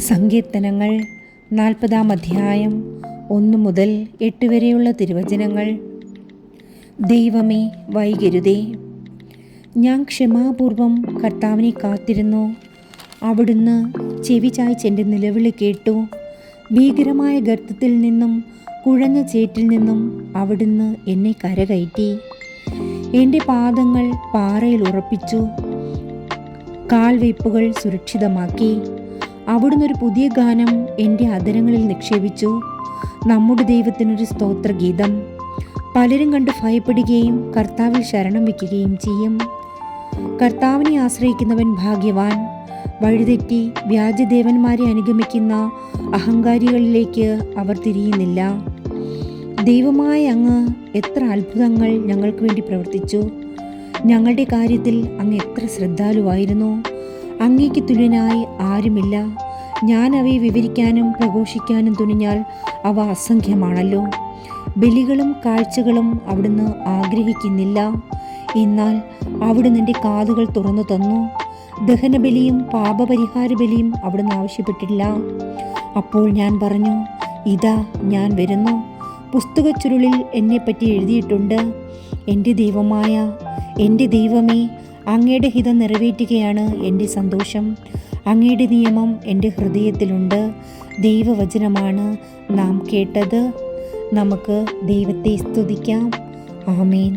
സങ്കീർത്തനങ്ങൾ 40 അധ്യായം 1 മുതൽ 8 വരെയുള്ള തിരുവചനങ്ങൾ. ദൈവമേ, വൈകരുതേ. ഞാൻ ക്ഷമാപൂർവം കർത്താവിനെ കാത്തിരുന്നു. അവിടുന്ന് ചെവി ചായ്ച്ചെൻ്റെ നിലവിളി കേട്ടു. ഭീകരമായ ഗർത്തത്തിൽ നിന്നും കുഴഞ്ഞ ചേറ്റിൽ നിന്നും അവിടുന്ന് എന്നെ കരകയറ്റി. എൻ്റെ പാദങ്ങൾ പാറയിൽ ഉറപ്പിച്ചു, കാൽവയ്പ്പുകൾ സുരക്ഷിതമാക്കി. അവിടുന്ന് ഒരു പുതിയ ഗാനം എൻ്റെ അധരങ്ങളിൽ നിക്ഷേപിച്ചു, നമ്മുടെ ദൈവത്തിനൊരു സ്തോത്രഗീതം. പലരും കണ്ട് ഭയപ്പെടുകയും കർത്താവിൽ ശരണം വയ്ക്കുകയും ചെയ്യും. കർത്താവിനെ ആശ്രയിക്കുന്നവൻ ഭാഗ്യവാൻ. വഴിതെറ്റി വ്യാജദേവന്മാരെ അനുഗമിക്കുന്ന അഹങ്കാരികളിലേക്ക് അവർ തിരിയുന്നില്ല. ദൈവമായ അങ്ങ് എത്ര അത്ഭുതങ്ങൾ ഞങ്ങൾക്ക് വേണ്ടി പ്രവർത്തിച്ചു. ഞങ്ങളുടെ കാര്യത്തിൽ അങ്ങ് എത്ര ശ്രദ്ധാലുവായിരുന്നു. അങ്ങേക്ക് തുല്യനായി ആരുമില്ല. ഞാൻ അവയെ വിവരിക്കാനും പ്രഘോഷിക്കാനും തുനിഞ്ഞാൽ അവ അസംഖ്യമാണല്ലോ. ബലികളും കാഴ്ചകളും അവിടുന്ന് ആഗ്രഹിക്കുന്നില്ല. എന്നാൽ അവിടുന്ന് എൻ്റെ കാതുകൾ തുറന്നു തന്നു. ദഹനബലിയും പാപപരിഹാര ബലിയും അവിടുന്ന് ആവശ്യപ്പെട്ടില്ല. അപ്പോൾ ഞാൻ പറഞ്ഞു, ഇതാ ഞാൻ വരുന്നു. പുസ്തകച്ചുരുളിൽ എന്നെപ്പറ്റി എഴുതിയിട്ടുണ്ട്. എൻ്റെ ദൈവമേ, അങ്ങയുടെ ഹിതം നിറവേറ്റുകയാണ് എൻ്റെ സന്തോഷം. അങ്ങയുടെ നിയമം എൻ്റെ ഹൃദയത്തിലുണ്ട്. ദൈവവചനമാണ് നാം കേട്ടത്. നമുക്ക് ദൈവത്തെ സ്തുതിക്കാം. ആമേൻ.